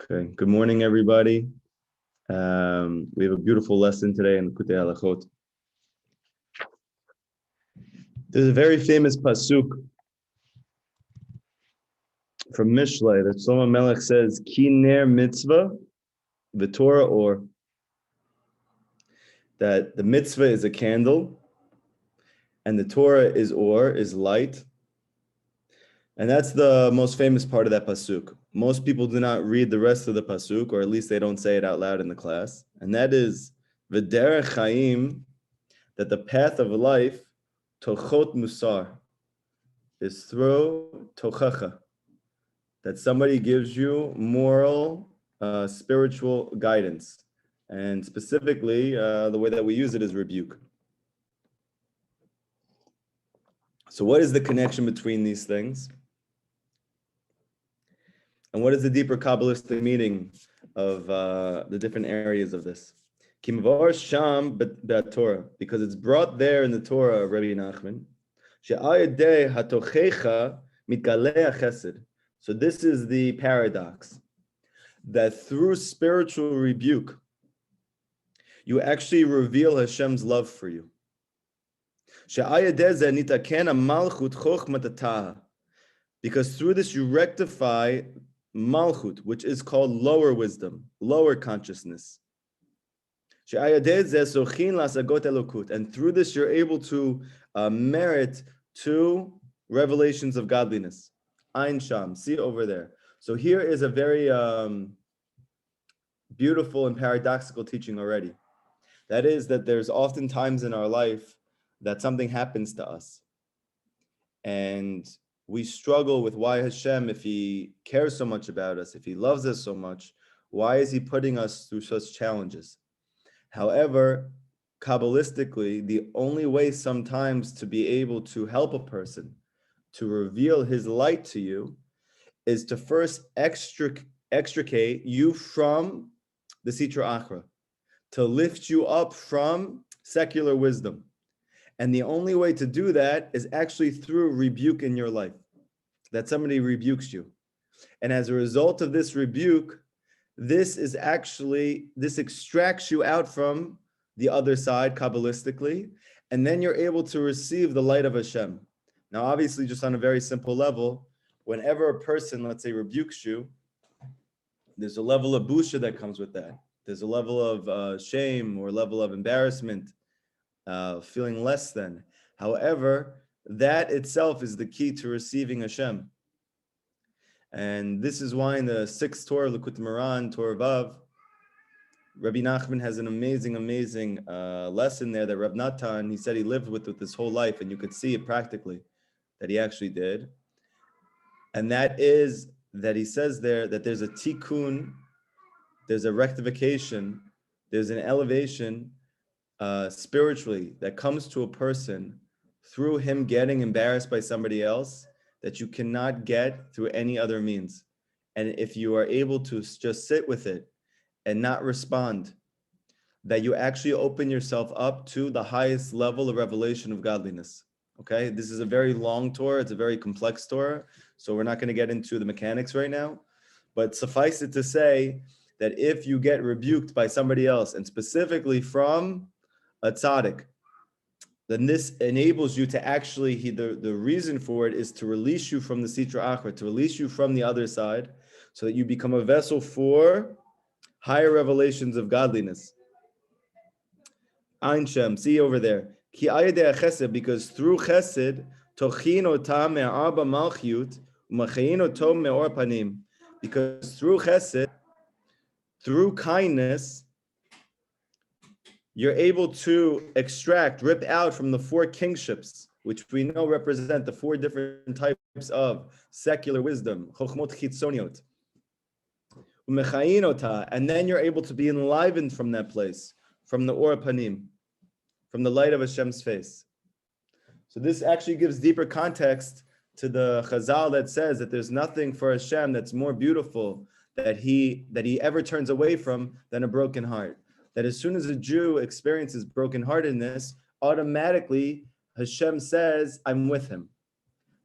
Okay, good morning, everybody. We have a beautiful lesson today in Kutei Halachot. There's a very famous pasuk from Mishlei that Shlomo Melech says, "Ki ner mitzvah, the Torah or," that the mitzvah is a candle, and the Torah is or, is light. And that's the most famous part of that pasuk. Most people do not read the rest of the pasuk, or at least they don't say it out loud in the class. And that is, v'derech chaim, that the path of life, tochot musar, is through tochacha, that somebody gives you moral, spiritual guidance. And specifically, the way that we use it is rebuke. So what is the connection between these things? And what is the deeper Kabbalistic meaning of the different areas of this? Kimvar sham Torah, because it's brought there in the Torah, Rabbi Nachman. So this is the paradox, that through spiritual rebuke, you actually reveal Hashem's love for you. Because through this you rectify malchut, which is called lower wisdom, lower consciousness. And through this you're able to merit two revelations of godliness. Ein Sham, see over there. So here is a very beautiful and paradoxical teaching already. That is that there's often times in our life that something happens to us. And we struggle with why Hashem, if he cares so much about us, if he loves us so much, why is he putting us through such challenges? However, Kabbalistically, the only way sometimes to be able to help a person to reveal his light to you is to first extricate you from the Sitra Achra, to lift you up from secular wisdom. And the only way to do that is actually through rebuke in your life, that somebody rebukes you. And as a result of this rebuke, this extracts you out from the other side, Kabbalistically, and then you're able to receive the light of Hashem. Now, obviously, just on a very simple level, whenever a person, let's say, rebukes you, there's a level of busha that comes with that. There's a level of shame or level of embarrassment, feeling less than. However, that itself is the key to receiving Hashem. And this is why in the 6th Torah, Likutei Moharan, Torah Vav, Rabbi Nachman has an amazing lesson there that Rab Natan, he said he lived with this whole life, and you could see it practically, that he actually did. And that is that he says there that there's a tikkun, there's a rectification, there's an elevation spiritually that comes to a person through him getting embarrassed by somebody else that you cannot get through any other means. And if you are able to just sit with it and not respond, that you actually open yourself up to the highest level of revelation of godliness. Okay, this is a very long Torah, it's a very complex Torah, so we're not going to get into the mechanics right now, but suffice it to say that if you get rebuked by somebody else, and specifically from a tzaddik, then this enables you to actually, the reason for it is to release you from the Sitra Achra, to release you from the other side, so that you become a vessel for higher revelations of godliness. Ein Shem, see over there. Ki ayedei chesed, because through chesed, tochin otam me'arba malchut, u'machayin otom me'or panim. Because through chesed, through kindness, you're able to rip out from the 4 kingships, which we know represent the 4 different types of secular wisdom, chokhmot chitzoniot, u'mechayin ota, and then you're able to be enlivened from that place, from the or panim, from the light of Hashem's face. So this actually gives deeper context to the Chazal that says that there's nothing for Hashem that's more beautiful that he ever turns away from than a broken heart. That as soon as a Jew experiences brokenheartedness, automatically Hashem says, I'm with him.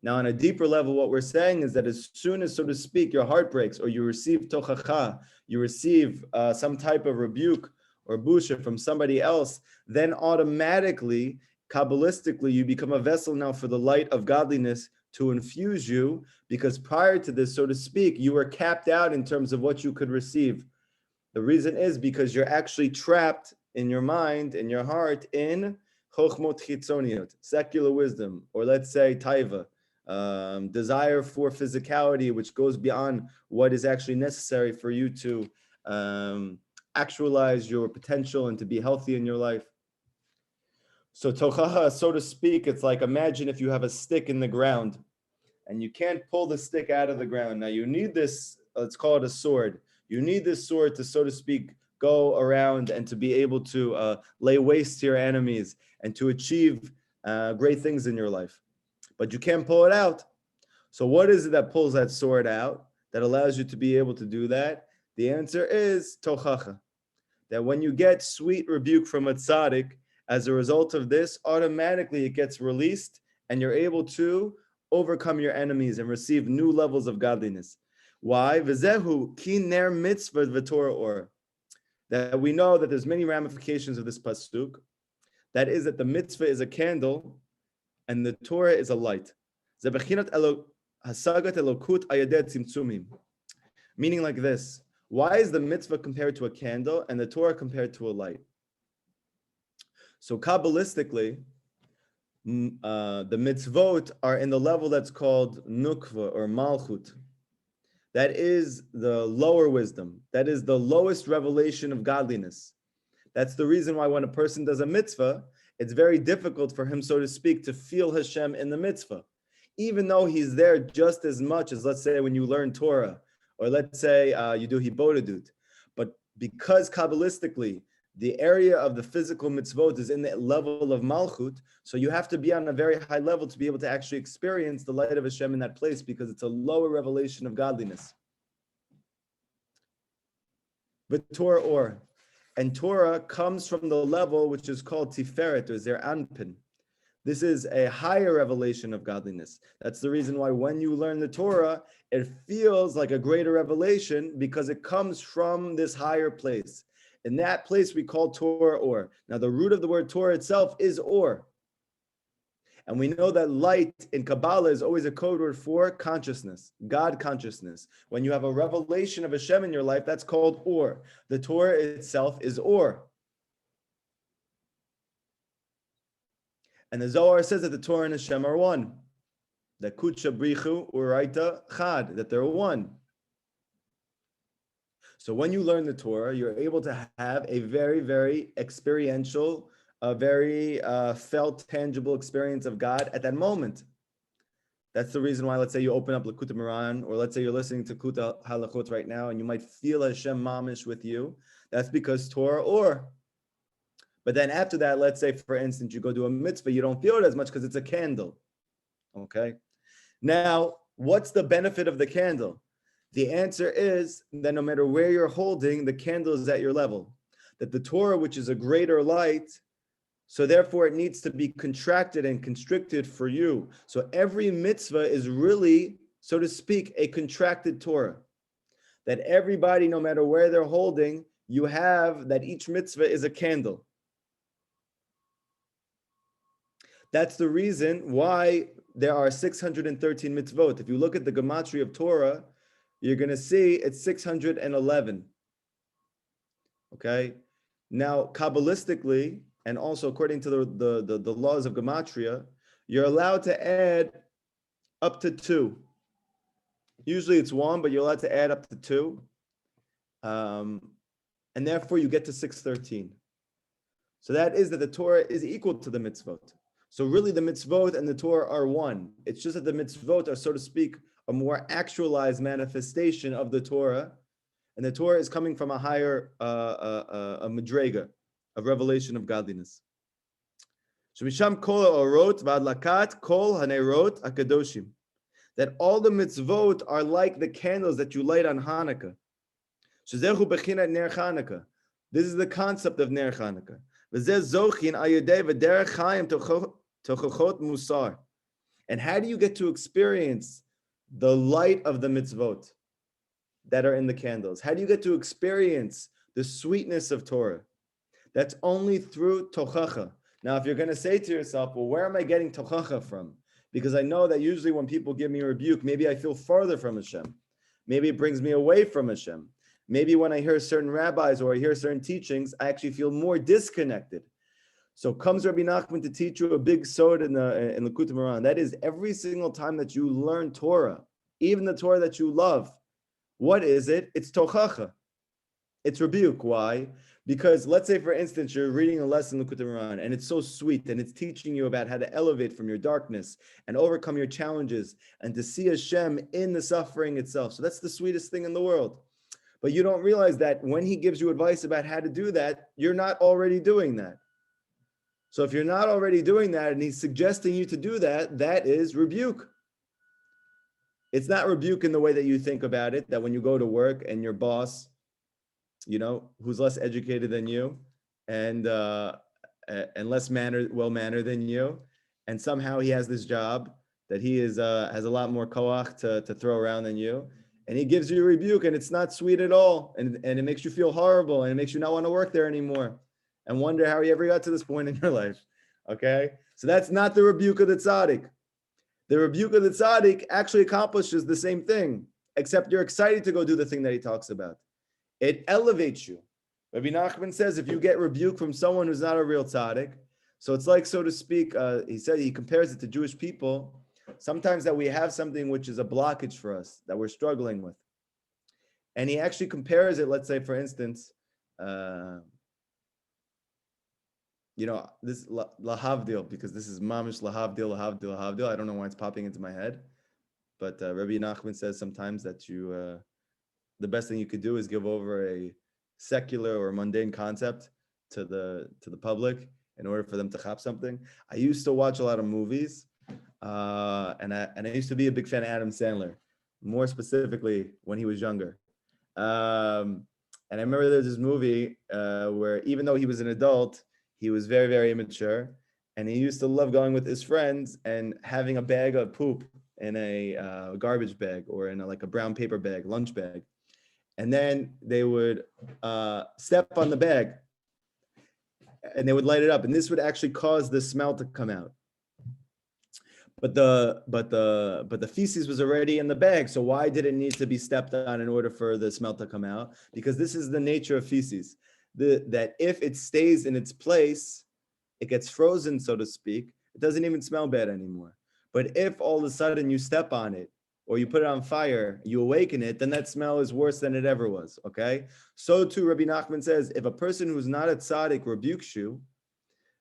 Now, on a deeper level, what we're saying is that as soon as, so to speak, your heart breaks or you receive tochacha, you receive some type of rebuke or busha from somebody else, then automatically, Kabbalistically, you become a vessel now for the light of godliness to infuse you, because prior to this, so to speak, you were capped out in terms of what you could receive. The reason is because you're actually trapped in your mind, in your heart, in chokhmot chitzoniot, secular wisdom, or let's say taiva, desire for physicality, which goes beyond what is actually necessary for you to actualize your potential and to be healthy in your life. So tochacha, so to speak, it's like, imagine if you have a stick in the ground and you can't pull the stick out of the ground. Now you need this, let's call it a sword. You need this sword to, so to speak, go around and to be able to lay waste to your enemies and to achieve great things in your life. But you can't pull it out. So what is it that pulls that sword out, that allows you to be able to do that? The answer is tochacha. That when you get sweet rebuke from a tzaddik, as a result of this, automatically it gets released and you're able to overcome your enemies and receive new levels of godliness. Why? V'zehu ki ner mitzvah v'torah or. That we know that there's many ramifications of this pasuk. That is that the mitzvah is a candle and the Torah is a light. Meaning like this. Why is the mitzvah compared to a candle and the Torah compared to a light? So Kabbalistically, the mitzvot are in the level that's called nukva or malchut. That is the lower wisdom. That is the lowest revelation of godliness. That's the reason why when a person does a mitzvah, it's very difficult for him, so to speak, to feel Hashem in the mitzvah. Even though he's there just as much as, let's say, when you learn Torah, or let's say you do hibodedut. But because Kabbalistically, the area of the physical mitzvot is in the level of malchut, so you have to be on a very high level to be able to actually experience the light of Hashem in that place, because it's a lower revelation of godliness. But Torah or, and Torah comes from the level which is called tiferet or zer anpin. This is a higher revelation of godliness. That's the reason why when you learn the Torah, it feels like a greater revelation because it comes from this higher place. In that place, we call Torah or. Now, the root of the word Torah itself is or. And we know that light in Kabbalah is always a code word for consciousness, God consciousness. When you have a revelation of Hashem in your life, that's called or. The Torah itself is or. And the Zohar says that the Torah and Hashem are one. That kutsha brichu uraita chad, that they're one. So when you learn the Torah, you're able to have a very, very experiential, a very felt, tangible experience of God at that moment. That's the reason why, let's say you open up Likutei Moharan, or let's say you're listening to Kuta Halachot right now, and you might feel Hashem mamish with you. That's because Torah or. But then after that, let's say, for instance, you go do a mitzvah, you don't feel it as much because it's a candle. Okay? Now, what's the benefit of the candle? The answer is that no matter where you're holding, the candle is at your level. That the Torah, which is a greater light, so therefore it needs to be contracted and constricted for you. So every mitzvah is really, so to speak, a contracted Torah. That everybody, no matter where they're holding, you have that each mitzvah is a candle. That's the reason why there are 613 mitzvot. If you look at the gematria of Torah, you're going to see it's 611. Okay? Now, Kabbalistically, and also according to the laws of gematria, you're allowed to add up to 2. Usually it's 1, but you're allowed to add up to 2. And therefore you get to 613. So that is that the Torah is equal to the mitzvot. So really the mitzvot and the Torah are one. It's just that the mitzvot are, so to speak, a more actualized manifestation of the Torah, and the Torah is coming from a higher a madrega, a revelation of godliness. That all the mitzvot are like the candles that you light on Hanukkah. This is the concept of Ner Hanukkah. And how do you get to experience the light of the mitzvot that are in the candles? How do you get to experience the sweetness of Torah? That's only through tochacha. Now, if you're going to say to yourself, well, where am I getting tochacha from? Because I know that usually when people give me a rebuke, maybe I feel farther from Hashem. Maybe it brings me away from Hashem. Maybe when I hear certain rabbis or I hear certain teachings, I actually feel more disconnected. So comes Rabbi Nachman to teach you a big sod in the Likutei Moharan. That is, every single time that you learn Torah, even the Torah that you love, what is it? It's tochacha. It's rebuke. Why? Because let's say, for instance, you're reading a lesson in the Likutei Moharan and it's so sweet and it's teaching you about how to elevate from your darkness and overcome your challenges and to see Hashem in the suffering itself. So that's the sweetest thing in the world. But you don't realize that when he gives you advice about how to do that, you're not already doing that. So if you're not already doing that and he's suggesting you to do that, that is rebuke. It's not rebuke in the way that you think about it, that when you go to work and your boss, who's less educated than you and less well-mannered than you, and somehow he has this job that he has a lot more koach to throw around than you, and he gives you a rebuke and it's not sweet at all, and it makes you feel horrible and it makes you not want to work there anymore and wonder how you ever got to this point in your life, okay? So that's not the rebuke of the tzaddik. The rebuke of the tzaddik actually accomplishes the same thing, except you're excited to go do the thing that he talks about. It elevates you. Rabbi Nachman says if you get rebuke from someone who's not a real tzaddik, so it's like, so to speak, he compares it to Jewish people, sometimes that we have something which is a blockage for us, that we're struggling with. And he actually compares it, let's say, for instance, this lahavdil, because this is mamish lahavdil. I don't know why it's popping into my head, but Rabbi Nachman says sometimes that the best thing you could do is give over a secular or mundane concept to the public in order for them to chop something. I used to watch a lot of movies, and I used to be a big fan of Adam Sandler, more specifically when he was younger. And I remember there's this movie where even though he was an adult, he was very, very immature, and he used to love going with his friends and having a bag of poop in a garbage bag or in a brown paper bag, lunch bag. And then they would step on the bag and they would light it up. And this would actually cause the smell to come out. But the feces was already in the bag. So why did it need to be stepped on in order for the smell to come out? Because this is the nature of feces. That if it stays in its place, it gets frozen, so to speak, it doesn't even smell bad anymore. But if all of a sudden you step on it, or you put it on fire, you awaken it, then that smell is worse than it ever was, okay? So too, Rabbi Nachman says, if a person who's not a tzaddik rebukes you,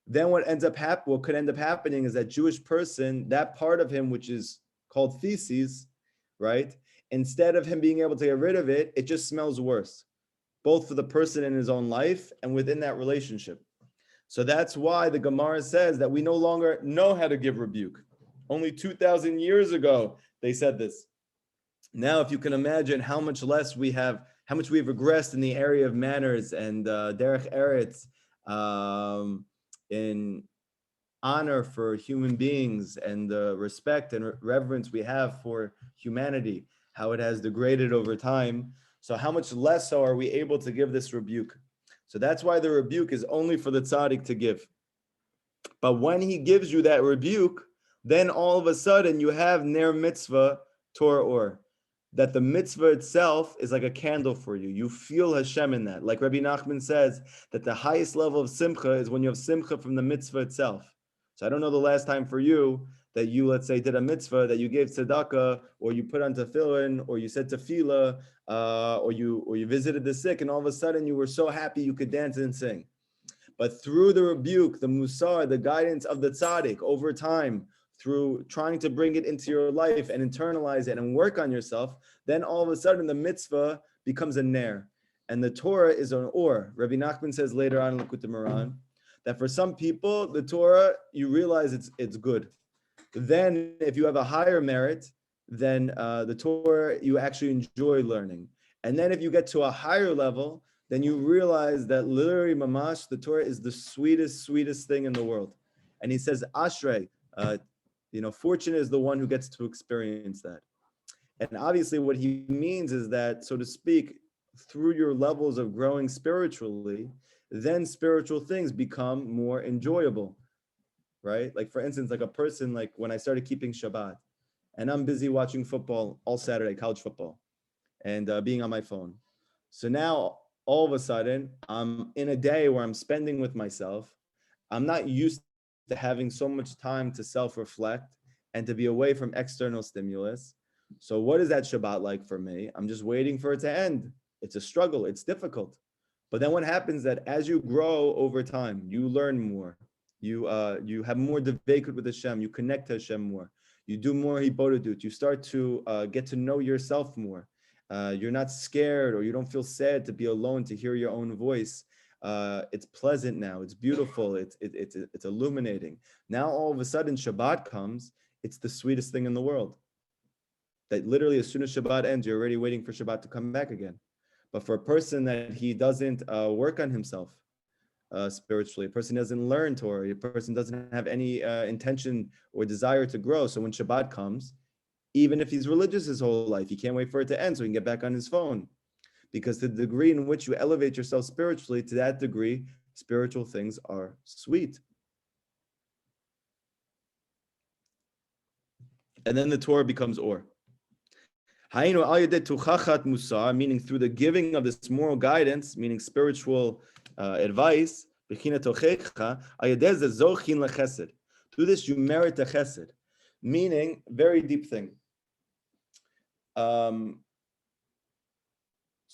then what could end up happening is that Jewish person, that part of him which is called feces, right? Instead of him being able to get rid of it, it just smells worse, both for the person in his own life and within that relationship. So that's why the Gemara says that we no longer know how to give rebuke. Only 2,000 years ago, they said this. Now, if you can imagine how much we've regressed in the area of manners and derech eretz, in honor for human beings and the respect and reverence we have for humanity, how it has degraded over time. So how much less so are we able to give this rebuke? So that's why the rebuke is only for the tzaddik to give. But when he gives you that rebuke, then all of a sudden you have ner mitzvah Torah or, that the mitzvah itself is like a candle for you. You feel Hashem in that. Like Rabbi Nachman says, that the highest level of simcha is when you have simcha from the mitzvah itself. So I don't know the last time for you that you, let's say, did a mitzvah, that you gave tzedakah, or you put on tefillin, or you said tefillah, or you visited the sick, and all of a sudden you were so happy you could dance and sing. But through the rebuke, the musar, the guidance of the tzaddik over time, through trying to bring it into your life and internalize it and work on yourself, then all of a sudden the mitzvah becomes a ner. And the Torah is an or. Rabbi Nachman says later on in Likutei Moharan that for some people, the Torah, you realize it's good. Then if you have a higher merit, then the Torah, you actually enjoy learning. And then if you get to a higher level, then you realize that literally mamash, the Torah is the sweetest thing in the world. And he says, Ashrei, Fortunate is the one who gets to experience that. And obviously what he means is that, so to speak, through your levels of growing spiritually, then spiritual things become more enjoyable, right? Like for instance, like a person, like when I started keeping Shabbat and I'm busy watching football all Saturday, college football, and being on my phone. So now all of a sudden I'm in a day where I'm spending with myself. I'm not used to having so much time to self-reflect and to be away from external stimulus. So what is that Shabbat like for me? I'm just waiting for it to end. It's a struggle. It's difficult. But then what happens that as you grow over time, you learn more. You have more dvekut with Hashem. You connect to Hashem more. You do more hibodedut. You start to get to know yourself more. You're not scared or you don't feel sad to be alone, to hear your own voice. It's pleasant now. It's beautiful. It's illuminating. Now all of a sudden Shabbat comes. It's the sweetest thing in the world. That literally as soon as Shabbat ends, you're already waiting for Shabbat to come back again. But for a person that he doesn't work on himself spiritually, a person doesn't learn Torah, a person doesn't have any intention or desire to grow. So when Shabbat comes, even if he's religious his whole life, he can't wait for it to end so he can get back on his phone. Because the degree in which you elevate yourself spiritually, to that degree, spiritual things are sweet. And then the Torah becomes or. Meaning through the giving of this moral guidance, meaning spiritual advice, through this you merit a chesed, meaning very deep thing. So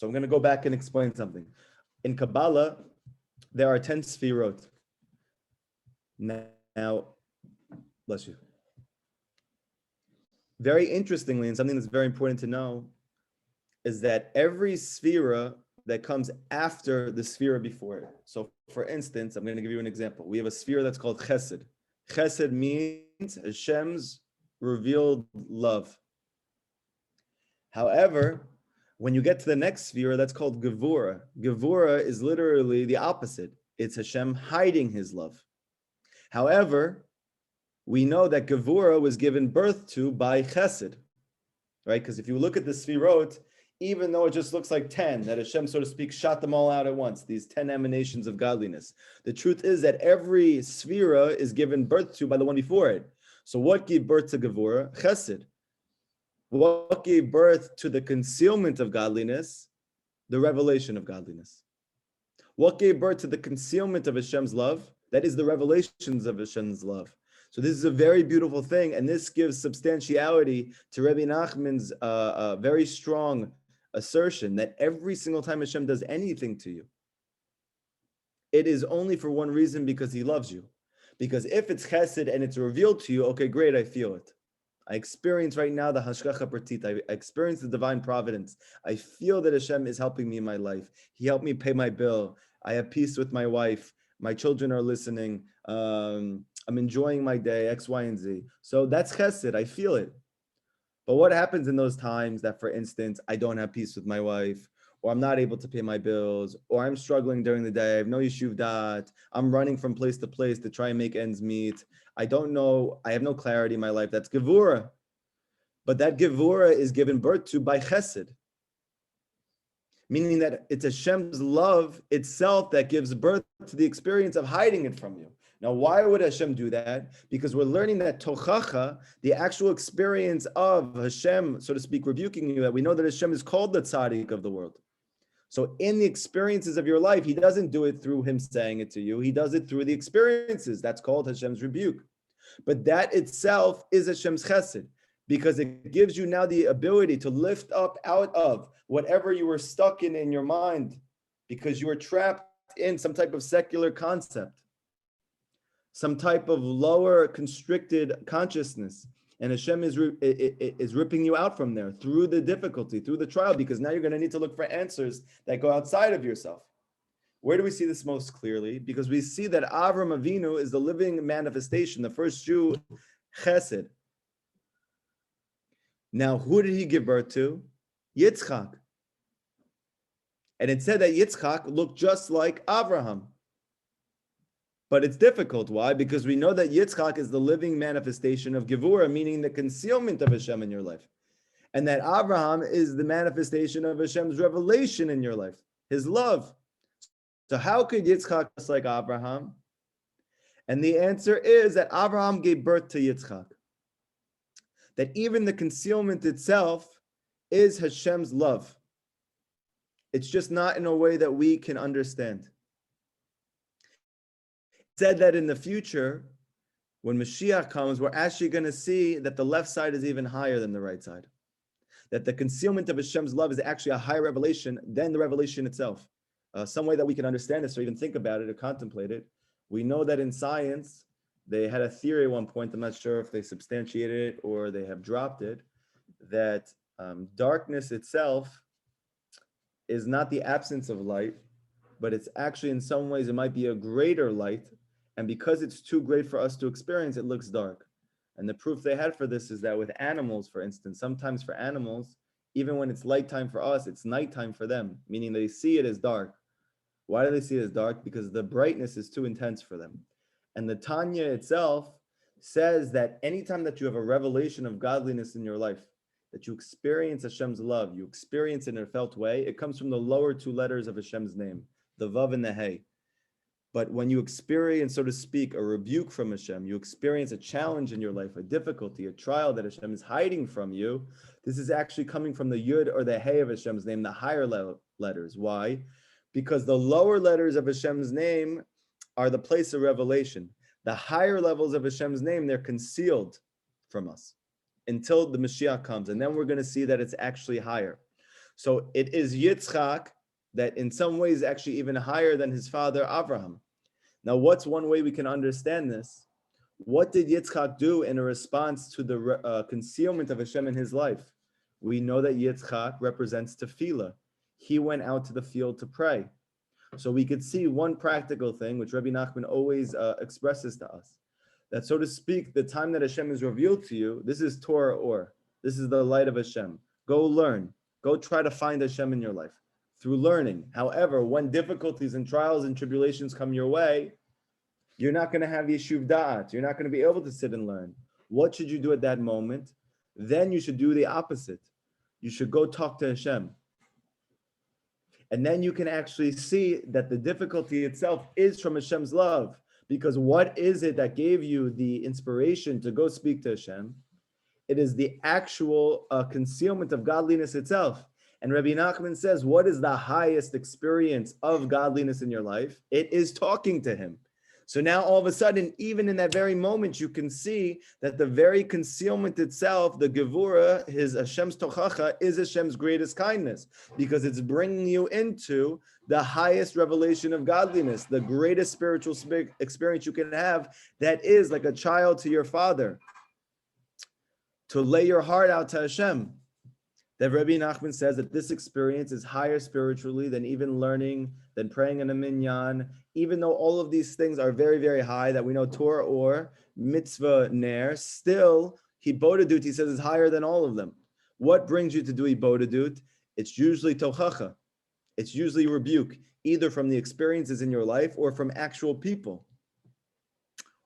I'm going to go back and explain something. In Kabbalah, there are 10 sfirot. Now, bless you. Very interestingly, and something that's very important to know, is that every sphera that comes after the sphera before it. So for instance, I'm going to give you an example. We have a sphera that's called chesed. Chesed means Hashem's revealed love. However, when you get to the next sphera, that's called Gevura. Gevura is literally the opposite. It's Hashem hiding his love. However, we know that Gevura was given birth to by Chesed, right? Because if you look at the Sfirot, even though it just looks like 10, that Hashem, so to speak, shot them all out at once, these 10 emanations of godliness. The truth is that every Sfira is given birth to by the one before it. So what gave birth to Gevura? Chesed. What gave birth to the concealment of godliness? The revelation of godliness. What gave birth to the concealment of Hashem's love? That is the revelations of Hashem's love. So this is a very beautiful thing, and this gives substantiality to Rabbi Nachman's very strong assertion that every single time Hashem does anything to you, it is only for one reason, because he loves you. Because if it's chesed and it's revealed to you, okay, great, I feel it. I experience right now the hashgacha pratit. I experience the divine providence. I feel that Hashem is helping me in my life. He helped me pay my bill. I have peace with my wife. My children are listening. I'm enjoying my day, X, Y, and Z. So that's chesed. I feel it. But what happens in those times that, for instance, I don't have peace with my wife, or I'm not able to pay my bills, or I'm struggling during the day, I have no yeshuv dat, I'm running from place to place to try and make ends meet, I don't know, I have no clarity in my life, that's gevura. But that gevura is given birth to by chesed. Meaning that it's Hashem's love itself that gives birth to the experience of hiding it from you. Now, why would Hashem do that? Because we're learning that tochacha, the actual experience of Hashem, so to speak, rebuking you, that we know that Hashem is called the tzaddik of the world. So in the experiences of your life, he doesn't do it through him saying it to you. He does it through the experiences. That's called Hashem's rebuke. But that itself is Hashem's chesed, because it gives you now the ability to lift up out of whatever you were stuck in your mind, because you were trapped in some type of secular concept, some type of lower constricted consciousness. And Hashem is ripping you out from there through the difficulty, through the trial, because now you're going to need to look for answers that go outside of yourself. Where do we see this most clearly? Because we see that Avram Avinu is the living manifestation, the first Jew, Chesed. Now, who did he give birth to? Yitzchak. And it said that Yitzchak looked just like Avraham. But it's difficult. Why? Because we know that Yitzchak is the living manifestation of Gevurah, meaning the concealment of Hashem in your life. And that Abraham is the manifestation of Hashem's revelation in your life, his love. So how could Yitzchak be like Abraham? And the answer is that Abraham gave birth to Yitzchak. That even the concealment itself is Hashem's love. It's just not in a way that we can understand. Said that in the future, when Mashiach comes, we're actually going to see that the left side is even higher than the right side. That the concealment of Hashem's love is actually a higher revelation than the revelation itself. Some way that we can understand this or even think about it or contemplate it. We know that in science, they had a theory at one point, I'm not sure if they substantiated it or they have dropped it, that darkness itself is not the absence of light, but it's actually in some ways it might be a greater light. And because it's too great for us to experience, it looks dark. And the proof they had for this is that with animals, for instance, sometimes for animals, even when it's light time for us, it's nighttime for them, meaning they see it as dark. Why do they see it as dark? Because the brightness is too intense for them. And the Tanya itself says that anytime that you have a revelation of godliness in your life, that you experience Hashem's love, you experience it in a felt way, it comes from the lower two letters of Hashem's name, the Vav and the Hey. But when you experience, so to speak, a rebuke from Hashem, you experience a challenge in your life, a difficulty, a trial that Hashem is hiding from you, this is actually coming from the Yud or the Hey of Hashem's name, the higher letters. Why? Because the lower letters of Hashem's name are the place of revelation. The higher levels of Hashem's name, they're concealed from us until the Mashiach comes. And then we're going to see that it's actually higher. So it is Yitzchak that in some ways actually even higher than his father Avraham. Now, what's one way we can understand this? What did Yitzchak do in a response to the concealment of Hashem in his life? We know that Yitzchak represents tefillah. He went out to the field to pray. So we could see one practical thing, which Rabbi Nachman always expresses to us, that so to speak, the time that Hashem is revealed to you, this is Torah or, this is the light of Hashem. Go learn. Go try to find Hashem in your life through learning. However, when difficulties and trials and tribulations come your way, you're not going to have yeshuv da'at. You're not going to be able to sit and learn. What should you do at that moment? Then you should do the opposite. You should go talk to Hashem. And then you can actually see that the difficulty itself is from Hashem's love. Because what is it that gave you the inspiration to go speak to Hashem? It is the actual concealment of godliness itself. And Rabbi Nachman says, what is the highest experience of godliness in your life? It is talking to him. So now all of a sudden, even in that very moment, you can see that the very concealment itself, the Gevurah, his Hashem's Tochacha, is Hashem's greatest kindness, because it's bringing you into the highest revelation of godliness, the greatest spiritual experience you can have, that is like a child to your father, to lay your heart out to Hashem. That Rabbi Nachman says that this experience is higher spiritually than even learning, than praying in a minyan, even though all of these things are very, very high, that we know Torah or Mitzvah ner, still, Hibodadut, he says, is higher than all of them. What brings you to do Hibodadut? It's usually Tochacha. It's usually rebuke, either from the experiences in your life or from actual people.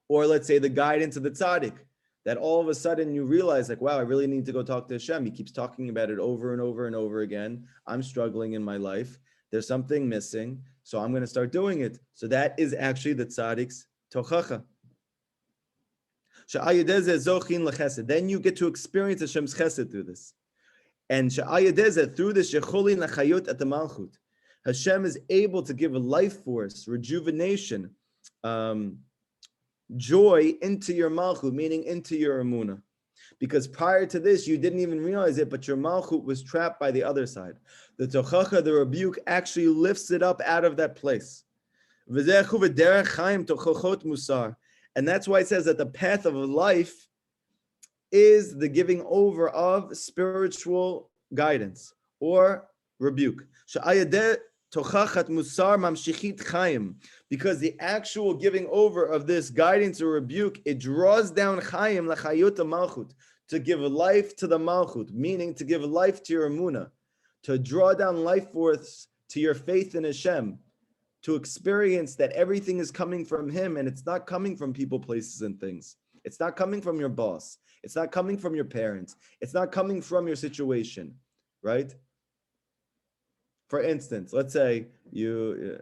Or let's say the guidance of the tzaddik, that all of a sudden you realize like, wow, I really need to go talk to Hashem. He keeps talking about it over and over and over again. I'm struggling in my life. There's something missing. So I'm going to start doing it. So that is actually the tzaddik's tochacha. Then you get to experience Hashem's chesed through this. And through this, Hashem is able to give a life force, rejuvenation, joy into your malchut, meaning into your emunah. Because prior to this, you didn't even realize it, but your malchut was trapped by the other side. The tochacha, the rebuke, actually lifts it up out of that place. And that's why it says that the path of life is the giving over of spiritual guidance or rebuke. Because the actual giving over of this guidance or rebuke, it draws down chayim lachayut malchut, to give life to the malchut, meaning to give life to your emunah, to draw down life force to your faith in Hashem, to experience that everything is coming from him, and it's not coming from people, places, and things. It's not coming from your boss. It's not coming from your parents. It's not coming from your situation, right? For instance, let's say you're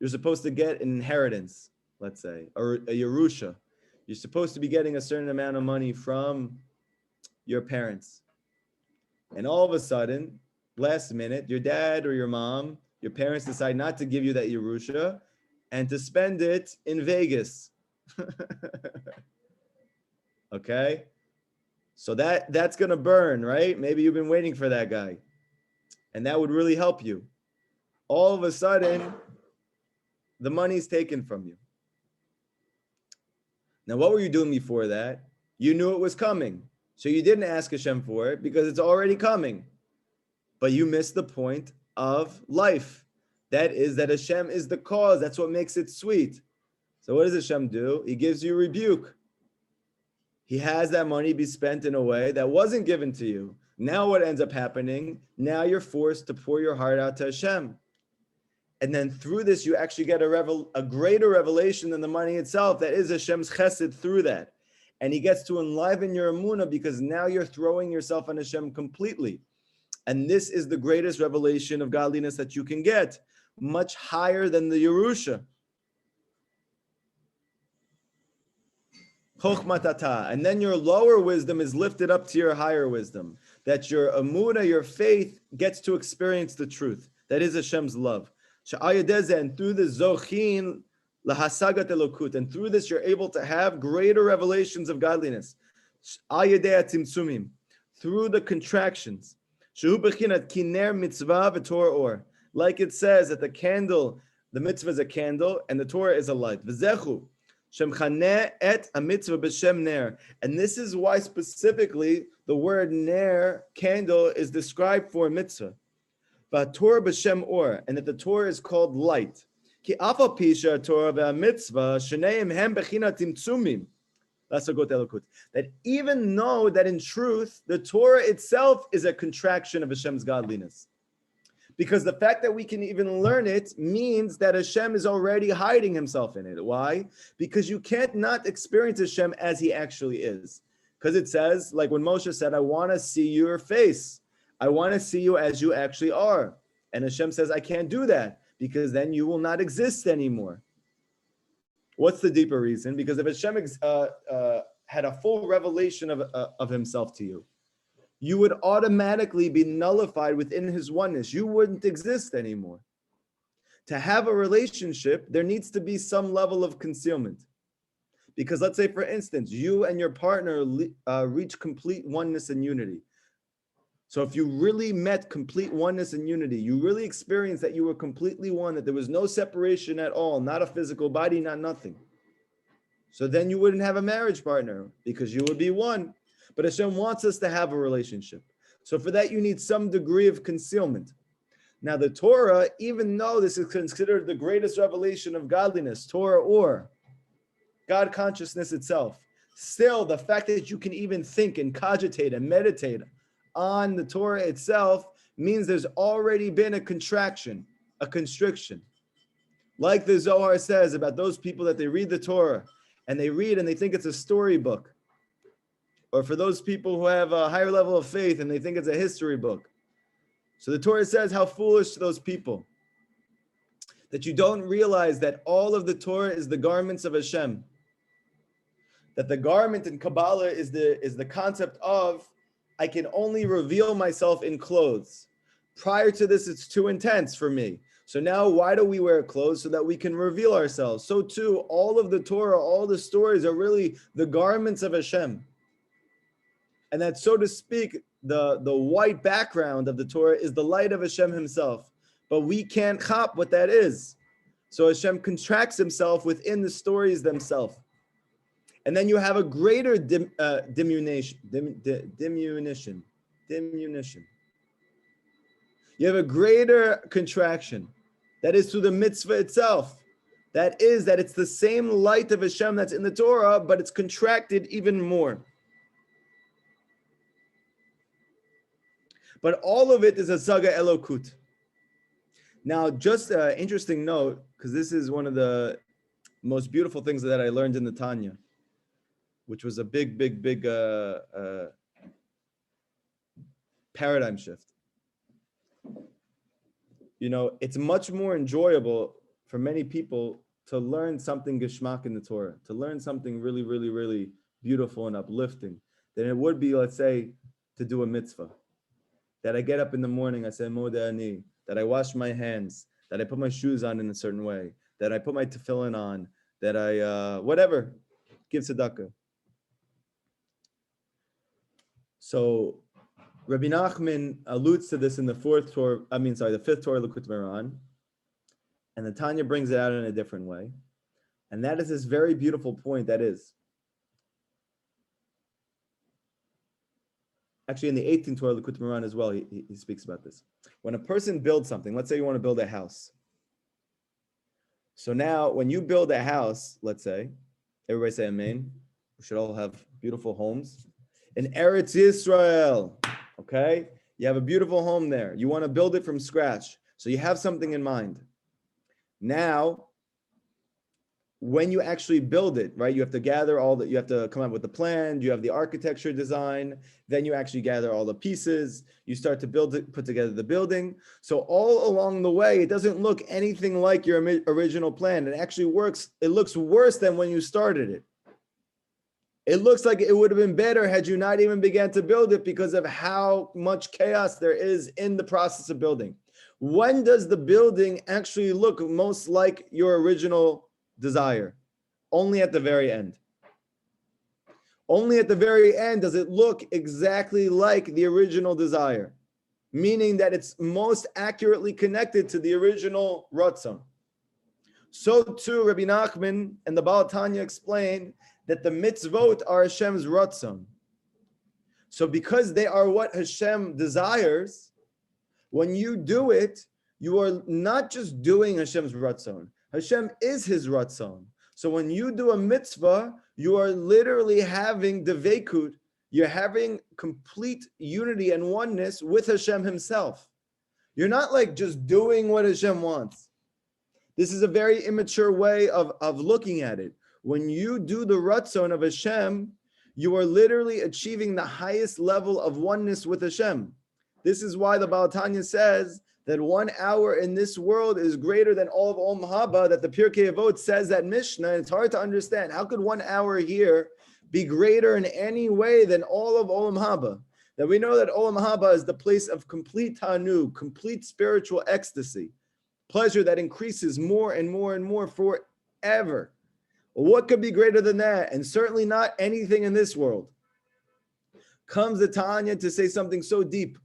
supposed to get an inheritance, let's say, or a Yerusha. You're supposed to be getting a certain amount of money from your parents. And all of a sudden, last minute, your dad or your mom, your parents decide not to give you that Yerusha and to spend it in Vegas. Okay? So that's going to burn, right? Maybe you've been waiting for that guy. And that would really help you. All of a sudden, the money's taken from you. Now, what were you doing before that? You knew it was coming. So you didn't ask Hashem for it because it's already coming. But you missed the point of life. That is that Hashem is the cause. That's what makes it sweet. So what does Hashem do? He gives you rebuke. He has that money be spent in a way that wasn't given to you. Now what ends up happening? Now you're forced to pour your heart out to Hashem. And then through this, you actually get a greater revelation than the money itself. That is Hashem's chesed through that. And he gets to enliven your emunah because now you're throwing yourself on Hashem completely. And this is the greatest revelation of godliness that you can get, much higher than the Yerusha. Chokhmatata. And then your lower wisdom is lifted up to your higher wisdom. That your emunah, your faith, gets to experience the truth. That is Hashem's love. And through the zochin lahasagat elokut, and through this you're able to have greater revelations of godliness. Through the contractions. Kiner mitzvah v'torah or. Like it says that the candle, the mitzvah is a candle, and the Torah is a light. V'zechu shemchaneh et ha-mitzvah b'shem ner. And this is why specifically the word ner, candle, is described for mitzvah. Torah b'shem or, and that the Torah is called light. Ki afa pisha Torah v'mitzvah sheneim hem bechina timtzumim. That even though that in truth the Torah itself is a contraction of Hashem's godliness, because the fact that we can even learn it means that Hashem is already hiding Himself in it. Why? Because you can't not experience Hashem as He actually is. Because it says, like when Moshe said, "I want to see your face. I want to see you as you actually are." And Hashem says, "I can't do that because then you will not exist anymore." What's the deeper reason? Because if Hashem had a full revelation of Himself to you, you would automatically be nullified within His oneness. You wouldn't exist anymore. To have a relationship, there needs to be some level of concealment. Because let's say, for instance, you and your partner reach complete oneness and unity. So if you really met complete oneness and unity, you really experienced that you were completely one, that there was no separation at all, not a physical body, not nothing. So then you wouldn't have a marriage partner because you would be one. But Hashem wants us to have a relationship. So for that, you need some degree of concealment. Now the Torah, even though this is considered the greatest revelation of godliness, Torah or God consciousness itself, still the fact that you can even think and cogitate and meditate on the Torah itself means there's already been a contraction, a constriction. Like the Zohar says about those people that they read the Torah and they read and they think it's a storybook. Or for those people who have a higher level of faith and they think it's a history book. So the Torah says, how foolish to those people that you don't realize that all of the Torah is the garments of Hashem. That the garment in Kabbalah is the concept of I can only reveal myself in clothes. Prior to this, it's too intense for me. So now why do we wear clothes? So that we can reveal ourselves. So too, all of the Torah, all the stories are really the garments of Hashem. And that, so to speak, the white background of the Torah is the light of Hashem Himself. But we can't chop what that is. So Hashem contracts Himself within the stories themselves. And then you have a greater diminution. You have a greater contraction. That is through the mitzvah itself. That is that it's the same light of Hashem that's in the Torah, but it's contracted even more. But all of it is a zaga elokut. Now, just an interesting note, because this is one of the most beautiful things that I learned in the Tanya, which was a big paradigm shift. You know, it's much more enjoyable for many people to learn something geschmack in the Torah, to learn something really beautiful and uplifting, than it would be, let's say, to do a mitzvah. That I get up in the morning, I say Modeh Ani, that I wash my hands, that I put my shoes on in a certain way, that I put my tefillin on, that I, whatever, give tzedakah. So Rabbi Nachman alludes to this in the fifth Torah Likutei Moharan, and the Tanya brings it out in a different way. And that is this very beautiful point that is, actually in the 18th Torah Likutei Moharan as well, he speaks about this. When a person builds something, let's say you want to build a house. So now when you build a house, let's say, everybody say amen, we should all have beautiful homes. In Eretz Yisrael, okay? You have a beautiful home there. You want to build it from scratch. So you have something in mind. Now, when you actually build it, right, you have to gather you have to come up with the plan, you have the architecture design, then you actually gather all the pieces, you start to build it, put together the building. So all along the way, it doesn't look anything like your original plan. It actually it looks worse than when you started it. It looks like it would have been better had you not even began to build it because of how much chaos there is in the process of building. When does the building actually look most like your original desire? Only at the very end. Only at the very end does it look exactly like the original desire, meaning that it's most accurately connected to the original Ratzon. So too, Rabbi Nachman and the Baal Tanya explain that the mitzvot are Hashem's Ratzon. So because they are what Hashem desires, when you do it, you are not just doing Hashem's Ratzon. Hashem is his Ratzon. So when you do a mitzvah, you are literally having devekut. You're having complete unity and oneness with Hashem himself. You're not like just doing what Hashem wants. This is a very immature way of looking at it. When you do the Ratzon of Hashem, you are literally achieving the highest level of oneness with Hashem. This is why the Baal Tanya says that 1 hour in this world is greater than all of Olam Haba, that the Pirkei Avot says that Mishnah. It's hard to understand. How could 1 hour here be greater in any way than all of Olam Haba? That we know that Olam Haba is the place of complete tanug, complete spiritual ecstasy, pleasure that increases more and more and more forever. What could be greater than that? And certainly not anything in this world. Comes the Tanya to say something so deep.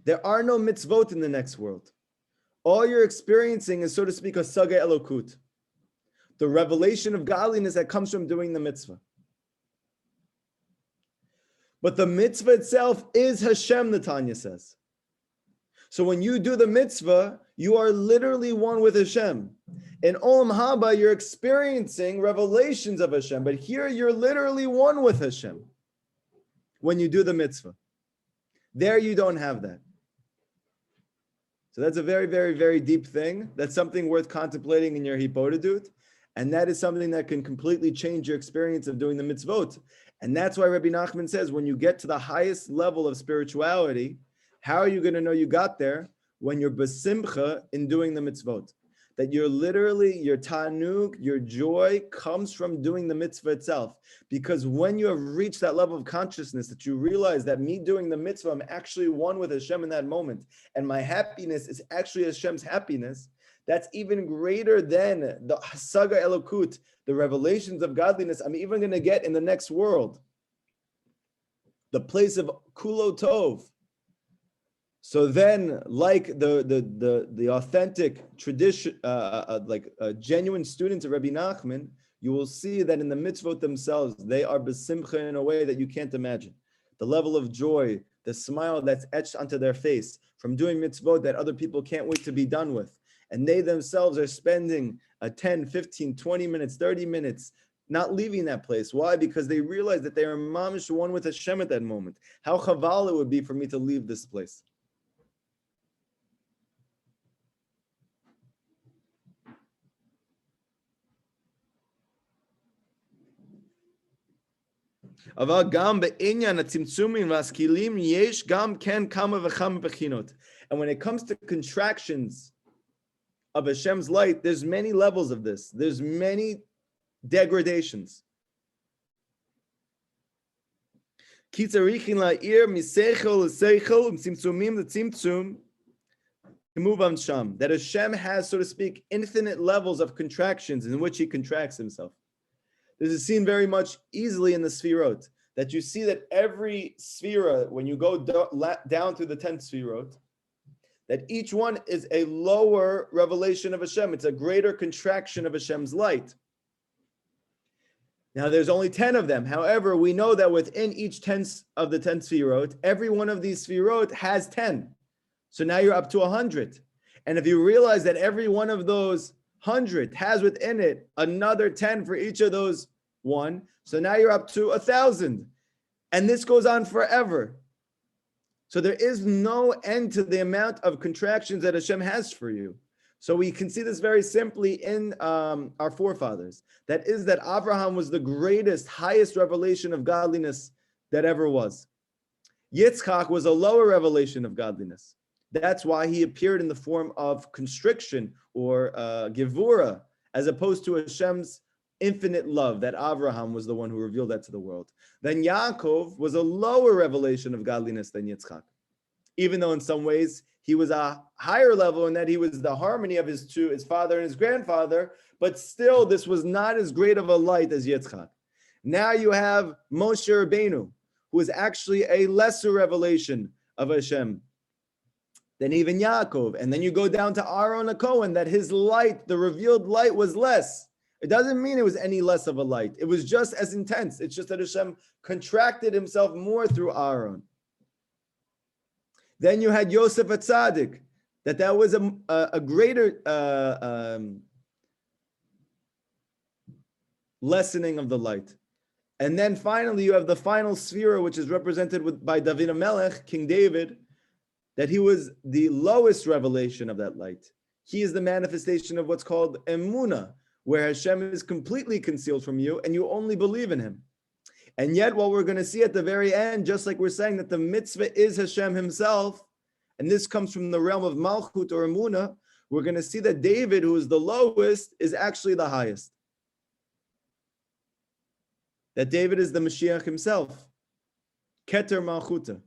There are no mitzvot in the next world. All you're experiencing is, so to speak, a saga elokut, the revelation of godliness that comes from doing the mitzvah. But the mitzvah itself is Hashem, the Tanya says. So when you do the mitzvah, you are literally one with Hashem. In Olam Haba, you're experiencing revelations of Hashem, but here you're literally one with Hashem when you do the mitzvah. There you don't have that. So that's a very deep thing. That's something worth contemplating in your hipodadut. And that is something that can completely change your experience of doing the mitzvot. And that's why Rabbi Nachman says, when you get to the highest level of spirituality, how are you going to know you got there? When you're besimcha in doing the mitzvot. That you're literally, your tanug, your joy comes from doing the mitzvah itself. Because when you have reached that level of consciousness, that you realize that me doing the mitzvah, I'm actually one with Hashem in that moment. And my happiness is actually Hashem's happiness. That's even greater than the Hasaga Elokut, the revelations of godliness I'm even going to get in the next world. The place of Kulo Tov. So then, like the authentic tradition, genuine students of Rabbi Nachman, you will see that in the mitzvot themselves, they are besimcha in a way that you can't imagine. The level of joy, the smile that's etched onto their face from doing mitzvot that other people can't wait to be done with. And they themselves are spending 10, 15, 20 minutes, 30 minutes not leaving that place. Why? Because they realize that they are mamish one with Hashem at that moment. How chaval it would be for me to leave this place. And when it comes to contractions of Hashem's light, there's many levels of this. There's many degradations. That Hashem has, so to speak, infinite levels of contractions in which he contracts himself. This is seen very much easily in the Sfirot, that you see that every Sfira, when you go down through the 10th Sfirot, that each one is a lower revelation of Hashem. It's a greater contraction of Hashem's light. Now, there's only 10 of them. However, we know that within each 10th of the 10 Sfirot, every one of these Sfirot has 10. So now you're up to 100. And if you realize that every one of those 100 has within it another 10 for each of those one, so now you're up to 1,000. And this goes on forever. So there is no end to the amount of contractions that Hashem has for you. So we can see this very simply in our forefathers. That is that Abraham was the greatest, highest revelation of godliness that ever was. Yitzchak was a lower revelation of godliness. That's why he appeared in the form of constriction or gevura, as opposed to Hashem's infinite love, that Abraham was the one who revealed that to the world. Then Yaakov was a lower revelation of godliness than Yitzchak, even though in some ways he was a higher level in that he was the harmony of his father and his grandfather, but still this was not as great of a light as Yitzchak. Now you have Moshe Rabbeinu, who is actually a lesser revelation of Hashem than even Yaakov. And then you go down to Aaron HaKohen, that his light, the revealed light, was less. It doesn't mean it was any less of a light. It was just as intense. It's just that Hashem contracted himself more through Aaron. Then you had Yosef HaTzadik, that was a greater lessening of the light. And then finally you have the final sphere, which is represented by David HaMelech, King David, that he was the lowest revelation of that light. He is the manifestation of what's called emunah, where Hashem is completely concealed from you and you only believe in him. And yet what we're going to see at the very end, just like we're saying that the mitzvah is Hashem himself, and this comes from the realm of malchut or emunah, we're going to see that David, who is the lowest, is actually the highest. That David is the Mashiach himself. Keter malchuta.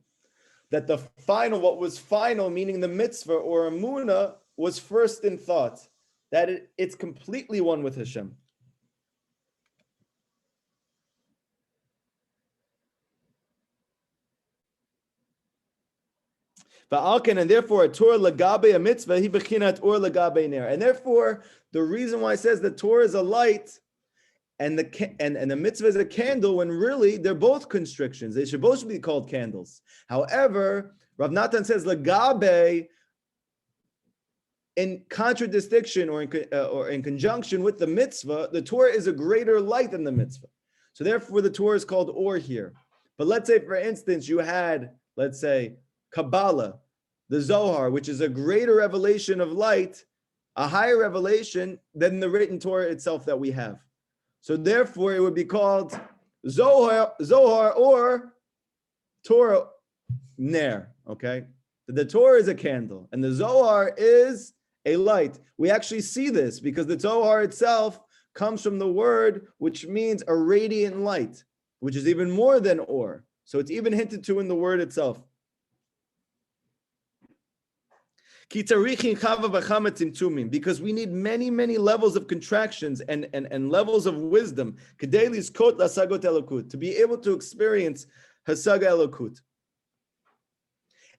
That the final, what was final, meaning the mitzvah or emunah, was first in thought. That it's completely one with Hashem. And therefore, a Torah lagabe a mitzvah, he bechinat or lagabe ner. And therefore, the reason why it says the Torah is a light and the mitzvah is a candle, when really they're both constrictions. They should both be called candles. However, Rav Natan says lagabe, in contradistinction or in conjunction with the mitzvah, the Torah is a greater light than the mitzvah. So therefore, the Torah is called or here. But let's say, for instance, you had, let's say, Kabbalah, the Zohar, which is a greater revelation of light, a higher revelation than the written Torah itself that we have. So therefore, it would be called Zohar or Torah Ner, okay? The Torah is a candle, and the Zohar is a light. We actually see this because the Zohar itself comes from the word which means a radiant light, which is even more than or. So it's even hinted to in the word itself. Because we need many, many levels of contractions and levels of wisdom to be able to experience Hasaga Elokut.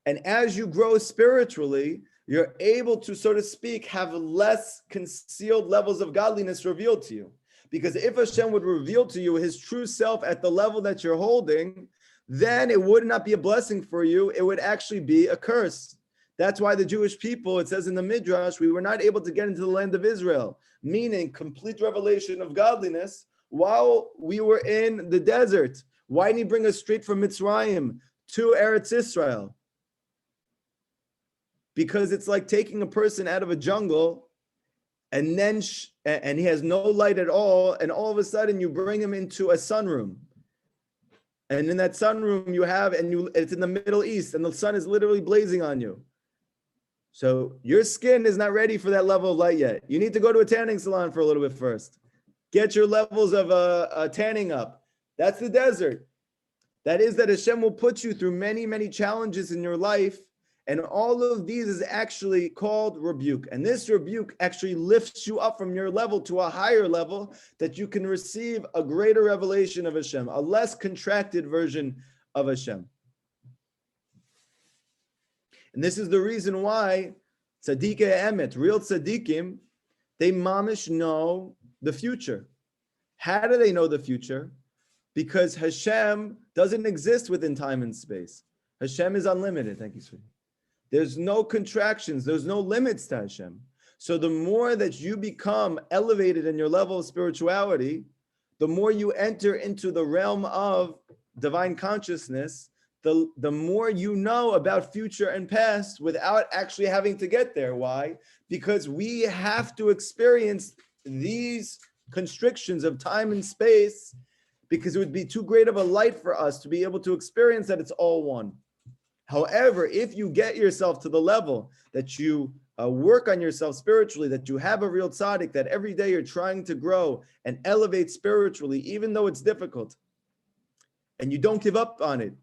And as you grow spiritually, you're able to, so to speak, have less concealed levels of godliness revealed to you. Because if Hashem would reveal to you his true self at the level that you're holding, then it would not be a blessing for you. It would actually be a curse. That's why the Jewish people, it says in the Midrash, we were not able to get into the land of Israel, meaning complete revelation of godliness, while we were in the desert? Why didn't he bring us straight from Mitzrayim to Eretz Israel? Because it's like taking a person out of a jungle and then and he has no light at all, and all of a sudden you bring him into a sunroom. And in that sunroom you have, it's in the Middle East, and the sun is literally blazing on you. So your skin is not ready for that level of light yet. You need to go to a tanning salon for a little bit first. Get your levels of tanning up. That's the desert. That is that Hashem will put you through many, many challenges in your life. And all of these is actually called rebuke. And this rebuke actually lifts you up from your level to a higher level that you can receive a greater revelation of Hashem, a less contracted version of Hashem. And this is the reason why Tzadikei Emet, real tzaddikim, they mamish know the future. How do they know the future? Because Hashem doesn't exist within time and space. Hashem is unlimited. Thank you, sweetie. There's no contractions. There's no limits to Hashem. So the more that you become elevated in your level of spirituality, the more you enter into the realm of divine consciousness, the more you know about future and past without actually having to get there. Why? Because we have to experience these constrictions of time and space, because it would be too great of a light for us to be able to experience that it's all one. However, if you get yourself to the level that you work on yourself spiritually, that you have a real tzaddik, that every day you're trying to grow and elevate spiritually, even though it's difficult, and you don't give up on it,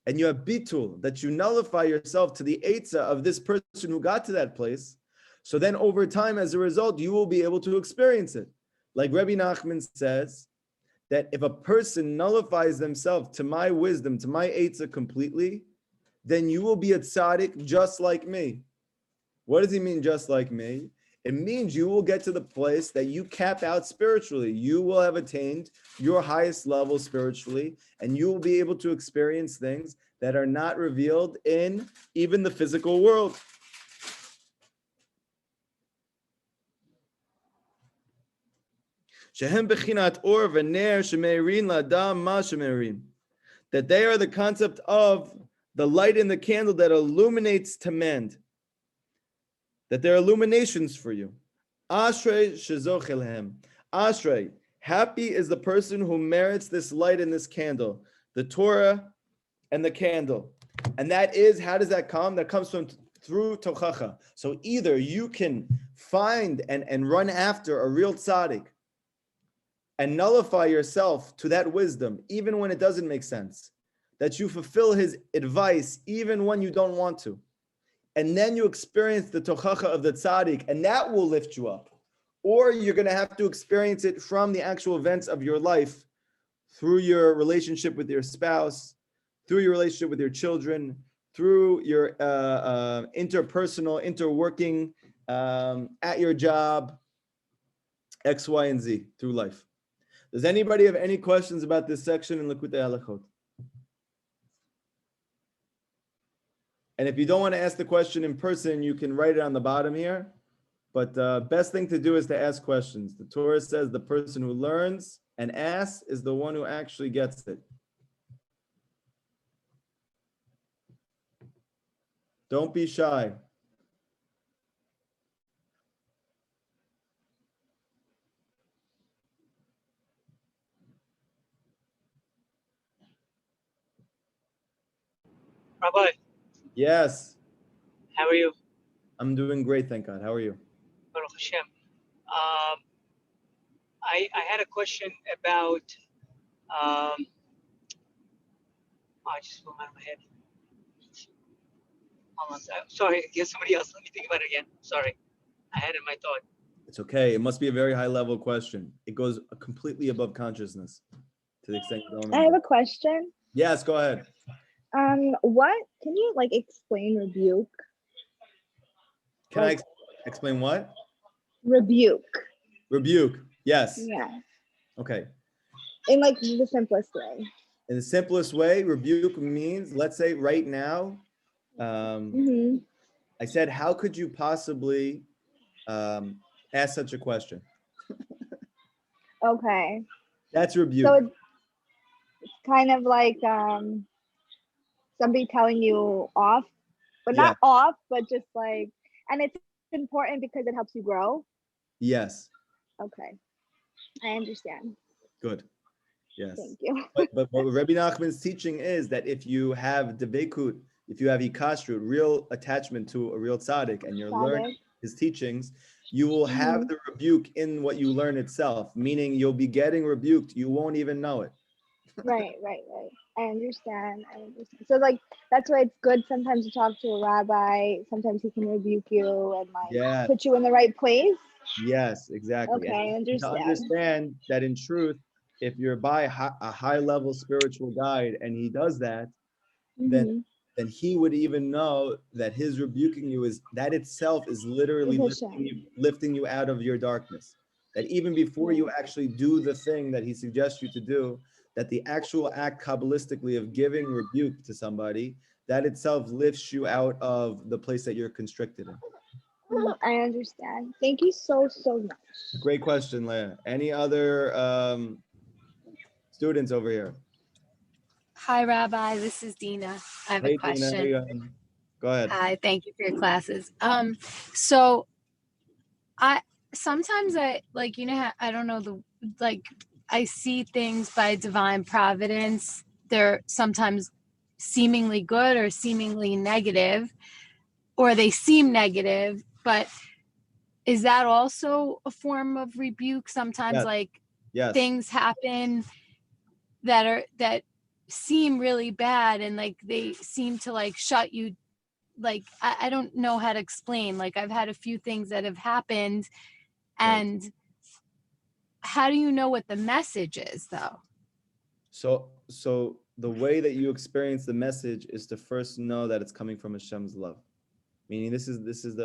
and you have bitul, that you nullify yourself to the eitzah of this person who got to that place, so then over time, as a result, you will be able to experience it. Like Rabbi Nachman says, that if a person nullifies themselves to my wisdom, to my eitzah completely, then you will be a tzaddik just like me. What does he mean, just like me? It means you will get to the place that you cap out spiritually. You will have attained your highest level spiritually, and you will be able to experience things that are not revealed in even the physical world. Shehem bechinat or v'ner shemerin l'adam ma shemerin. That they are the concept of the light in the candle that illuminates to man. That they're illuminations for you. Ashrei shezoch elhem. Ashrei, happy is the person who merits this light in this candle, the Torah and the candle. And that is, how does that come? That comes through tochacha. So either you can find and run after a real tzaddik and nullify yourself to that wisdom, even when it doesn't make sense. That you fulfill his advice even when you don't want to. And then you experience the tochacha of the tzaddik, and that will lift you up. Or you're going to have to experience it from the actual events of your life, through your relationship with your spouse, through your relationship with your children, through your interpersonal, interworking at your job, X, Y, and Z, through life. Does anybody have any questions about this section in Likutei Halachot? And if you don't want to ask the question in person, you can write it on the bottom here. But the best thing to do is to ask questions. The Torah says the person who learns and asks is the one who actually gets it. Don't be shy. Rabbi. Yes. How are you? I'm doing great, thank God. How are you? Baruch Hashem. I had a question about, I just went out of my head. Hold on. Sorry, get somebody else. Let me think about it again. Sorry. I had it in my thought. It's okay. It must be a very high level question. It goes completely above consciousness to the extent you don't remember. I have a question. Yes, go ahead. What can you explain rebuke? Can I explain what? Rebuke. Rebuke. Yes. Yeah. Okay. In the simplest way. In the simplest way, rebuke means, let's say right now, I said, how could you possibly ask such a question? Okay. That's rebuke. So it's kind of like somebody telling you off, but Yeah. not off, but just like, and it's important because it helps you grow. Yes. Okay, I understand. Good. Yes. Thank you. But what Rabbi Nachman's teaching is that if you have debekut, if you have ikashrut, real attachment to a real tzaddik, and you're learning his teachings, you will have the rebuke in what you learn itself, meaning you'll be getting rebuked. You won't even know it. Right. I understand. So like that's why it's good sometimes to talk to a rabbi. Sometimes he can rebuke you and like put you in the right place. Yes, exactly. Okay, I And to understand. understand that in truth, if you're by a high level spiritual guide and he does that, then he would even know that his rebuking you is that itself is literally lifting you out of your darkness. That even before you actually do the thing that he suggests you to do, that the actual act kabbalistically of giving rebuke to somebody, that itself lifts you out of the place that you're constricted in. I understand. Thank you so much. Great question, Leah. Any other students over here? Hi, Rabbi. This is Dina. I have a question. Dina, go ahead. Hi, thank you for your classes. So I sometimes I like, you know, I don't know I see things by divine providence. They're sometimes seemingly good or seemingly negative, or they seem negative, but is that also a form of rebuke? Sometimes things happen that seem really bad and like they seem to like shut you, like I don't know how to explain. Like I've had a few things that have happened, and how do you know what the message is though? So the way that you experience the message is to first know that it's coming from Hashem's love. Meaning this is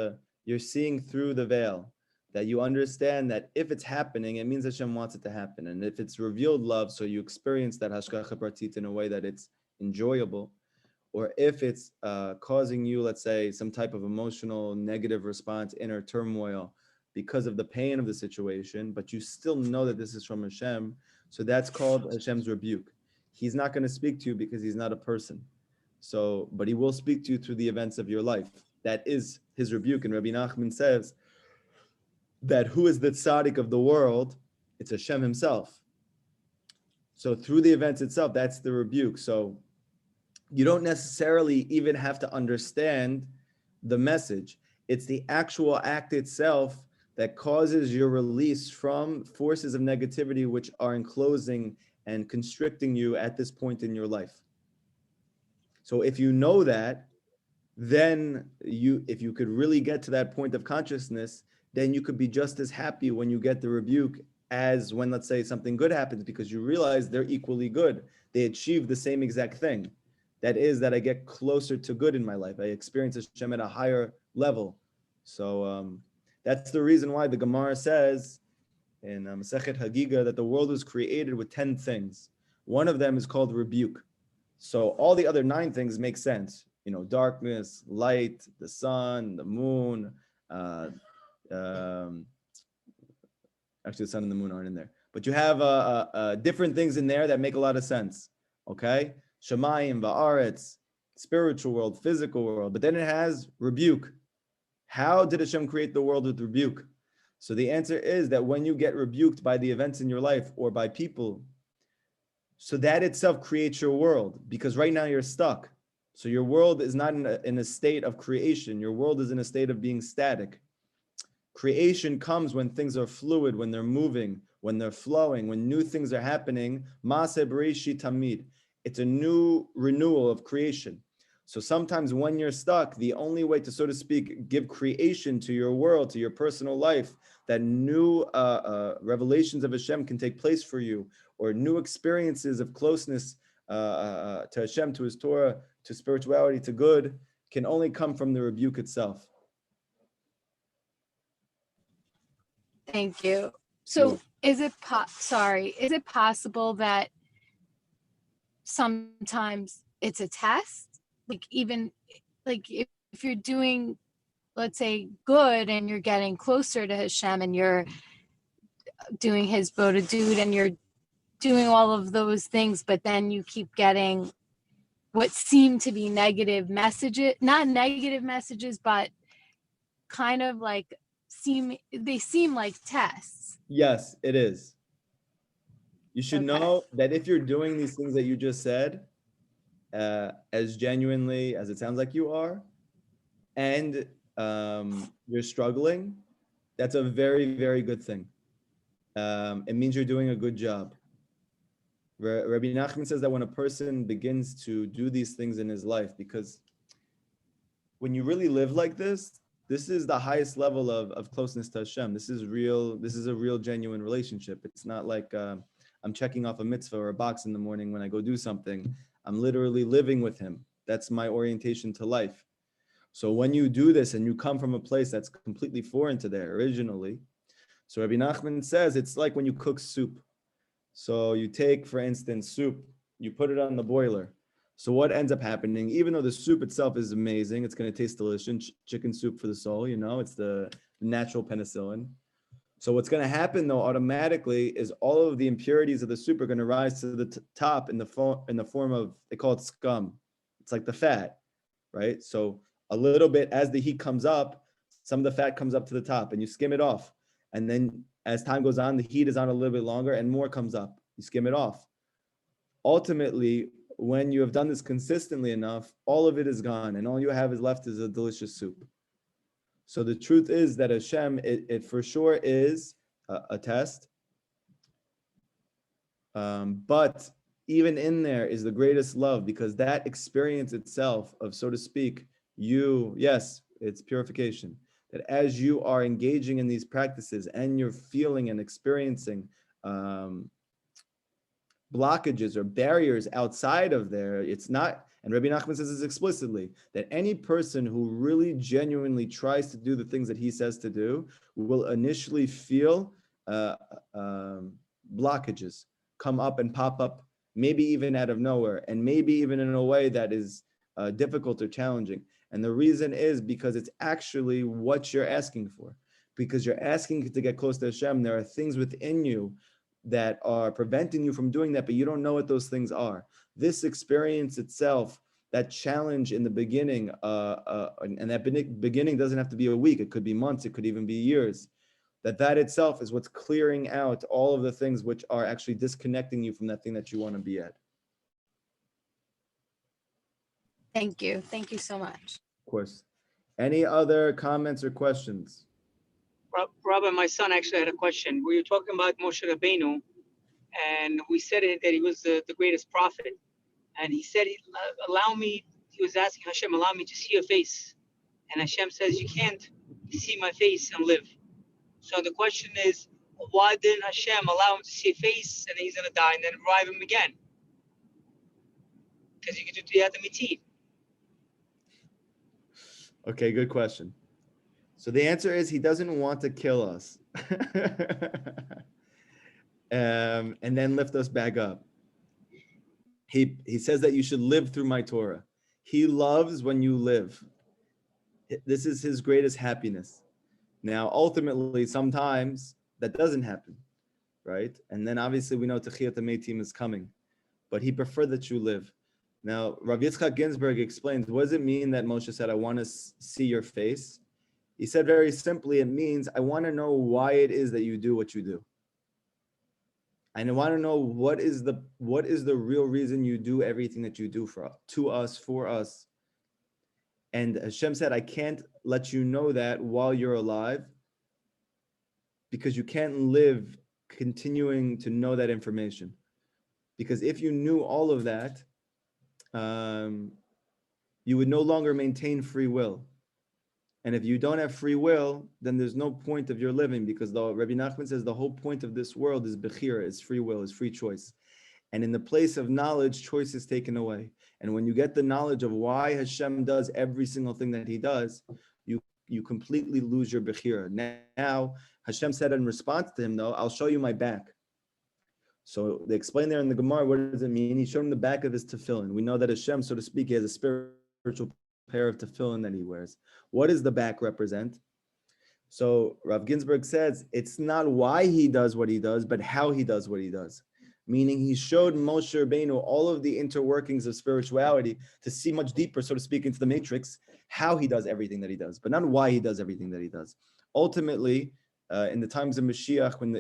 you're seeing through the veil, that you understand that if it's happening, it means Hashem wants it to happen. And if it's revealed love, so you experience that hashgacha pratit in a way that it's enjoyable, or if it's causing you, let's say, some type of emotional negative response, inner turmoil, because of the pain of the situation, but you still know that this is from Hashem, so that's called Hashem's rebuke. He's not going to speak to you because he's not a person. So, but he will speak to you through the events of your life. That is his rebuke. And Rabbi Nachman says that who is the tzaddik of the world? It's Hashem himself. So through the events itself, that's the rebuke. So you don't necessarily even have to understand the message. It's the actual act itself that causes your release from forces of negativity which are enclosing and constricting you at this point in your life. So if you know that, then if you could really get to that point of consciousness, then you could be just as happy when you get the rebuke as when, let's say, something good happens, because you realize they're equally good. They achieve the same exact thing. That is that I get closer to good in my life. I experience Hashem at a higher level. So that's the reason why the Gemara says in Masechet Hagiga that the world was created with 10 things. One of them is called rebuke. So all the other 9 things make sense. You know, darkness, light, the sun, the moon. Actually, the sun and the moon aren't in there. But you have different things in there that make a lot of sense. Okay? Shemayim, Va'aretz, spiritual world, physical world. But then it has rebuke. How did Hashem create the world with rebuke? So the answer is that when you get rebuked by the events in your life or by people, so that itself creates your world, because right now you're stuck. So your world is not in a state of creation. Your world is in a state of being static. Creation comes when things are fluid, when they're moving, when they're flowing, when new things are happening. Maaseh Bereshit Tamid. It's a new renewal of creation. So sometimes when you're stuck, the only way to, so to speak, give creation to your world, to your personal life, that new revelations of Hashem can take place for you, or new experiences of closeness to Hashem, to his Torah, to spirituality, to good, can only come from the rebuke itself. Thank you. So is it possible that sometimes it's a test? Like even like if you're doing, let's say, good and you're getting closer to Hashem and you're doing his bodedut and you're doing all of those things, but then you keep getting what seem to be negative messages, not negative messages, but kind of like seem like tests. Yes, it is. You should Okay. know that if you're doing these things that you just said, as genuinely as it sounds like you are, and you're struggling, that's a very, very good thing. It means you're doing a good job. Rabbi Nachman says that when a person begins to do these things in his life, because when you really live like this is the highest level of closeness to Hashem. This is real. This is a real, genuine relationship. It's not like I'm checking off a mitzvah or a box in the morning when I go do something. I'm literally living with him. That's my orientation to life. So when you do this and you come from a place that's completely foreign to there originally, so Rabbi Nachman says it's like when you cook soup. So you take, for instance, soup, you put it on the boiler. So what ends up happening, even though the soup itself is amazing, it's going to taste delicious, chicken soup for the soul, it's the natural penicillin. So what's going to happen though automatically is all of the impurities of the soup are going to rise to the top in the form of, they call it scum. It's like the fat, right? So a little bit as the heat comes up, some of the fat comes up to the top and you skim it off. And then as time goes on, the heat is on a little bit longer and more comes up. You skim it off. Ultimately, when you have done this consistently enough, all of it is gone and all you have is left is a delicious soup. So the truth is that Hashem, it for sure is a test. But even in there is the greatest love, because that experience itself of, so to speak, yes, it's purification. That as you are engaging in these practices and you're feeling and experiencing blockages or barriers outside of there, it's not, and Rabbi Nachman says this explicitly, that any person who really genuinely tries to do the things that he says to do will initially feel blockages come up and pop up, maybe even out of nowhere, and maybe even in a way that is difficult or challenging. And the reason is because it's actually what you're asking for. Because you're asking to get close to Hashem, there are things within you that are preventing you from doing that, but you don't know what those things are. This experience itself, that challenge in the beginning, and that beginning doesn't have to be a week, it could be months, it could even be years. That itself is what's clearing out all of the things which are actually disconnecting you from that thing that you want to be at. Thank you. Thank you so much. Of course. Any other comments or questions? Rabbi, my son actually had a question. We were talking about Moshe Rabbeinu, and we said that he was the greatest prophet. And he said, he was asking Hashem, allow me to see your face. And Hashem says, you can't see my face and live. So the question is, why didn't Hashem allow him to see a face and then he's going to die and then revive him again? Because you could do the Mitzvah. Okay, good question. So the answer is he doesn't want to kill us and then lift us back up. He says that you should live through my Torah. He loves when you live. This is his greatest happiness. Now, ultimately, sometimes that doesn't happen, right? And then obviously we know Techiyat HaMeitim is coming, but he preferred that you live. Now, Rav Yitzchak Ginsburg explains, what does it mean that Moshe said, I want to see your face? He said very simply, it means I want to know why it is that you do what you do. And I want to know what is the real reason you do everything that you do for us. And Hashem said, I can't let you know that while you're alive, because you can't live continuing to know that information. Because if you knew all of that, you would no longer maintain free will. And if you don't have free will, then there's no point of your living, because Rabbi Nachman says the whole point of this world is bechira, is free will, is free choice. And in the place of knowledge, choice is taken away. And when you get the knowledge of why Hashem does every single thing that he does, you completely lose your bechira. Now, Hashem said in response to him, though, I'll show you my back. So they explain there in the Gemara, what does it mean? He showed him the back of his tefillin. We know that Hashem, so to speak, he has a spiritual pair of tefillin that he wears. What does the back represent? So Rav Ginsburg says, it's not why he does what he does, but how he does what he does. meaning he showed Moshe Rabbeinu all of the interworkings of spirituality to see much deeper, so to speak, into the matrix, how he does everything that he does, but not why he does everything that he does. Ultimately, in the times of Mashiach, when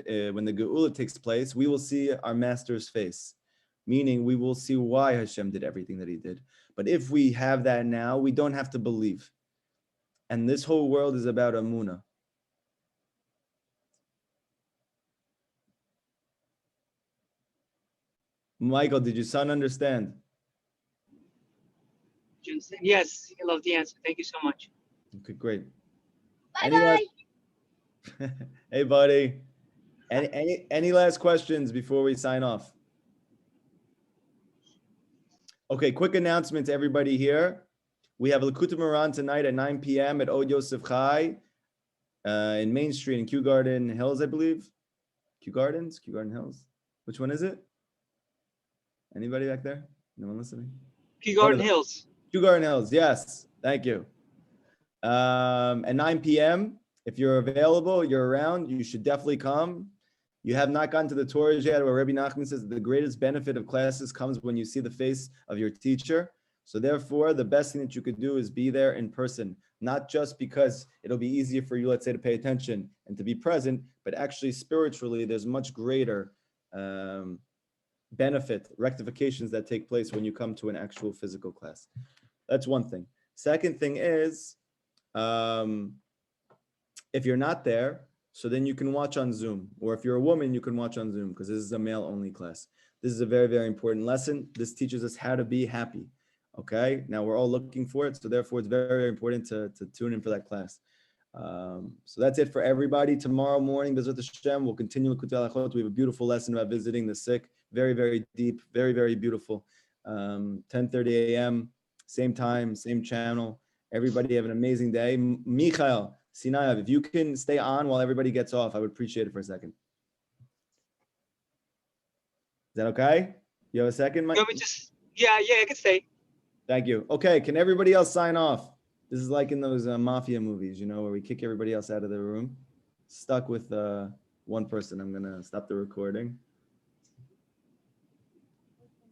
the Geula takes place, we will see our master's face, meaning we will see why Hashem did everything that he did. But if we have that now, we don't have to believe. And this whole world is about Amunah. Michael, did your son understand? Yes, I love the answer. Thank you so much. Okay, great. Bye-bye. Hey, buddy. Any last questions before we sign off? Okay, quick announcement to everybody here. We have Likutei Moharan tonight at 9 p.m. at Od Yosef Chai in Main Street in Kew Garden Hills, I believe. Kew Garden Hills. Which one is it? Anybody back there? No one listening? Kew Garden Hills. Kew Garden Hills, yes. Thank you. At 9 p.m., if you're available, you're around, you should definitely come. You have not gotten to the Torah yet, where Rabbi Nachman says the greatest benefit of classes comes when you see the face of your teacher. So therefore, the best thing that you could do is be there in person, not just because it'll be easier for you, let's say, to pay attention and to be present, but actually spiritually, there's much greater benefit, rectifications that take place when you come to an actual physical class. That's one thing. Second thing is, if you're not there, so then you can watch on Zoom. Or if you're a woman, you can watch on Zoom, because this is a male-only class. This is a very, very important lesson. This teaches us how to be happy. Okay? Now, we're all looking for it, so therefore it's very, very important to tune in for that class. So that's it for everybody. Tomorrow morning, B'ezrat Hashem, we'll continue Likutei Halachot. We have a beautiful lesson about visiting the sick. Very, very deep, very, very beautiful. 10:30 a.m., same time, same channel. Everybody have an amazing day. Michael Sinayev, if you can stay on while everybody gets off, I would appreciate it for a second. Is that okay? You have a second, Mike? Yeah, I can stay. Thank you. Okay, can everybody else sign off? This is like in those mafia movies, you know, where we kick everybody else out of the room. Stuck with one person. I'm going to stop the recording.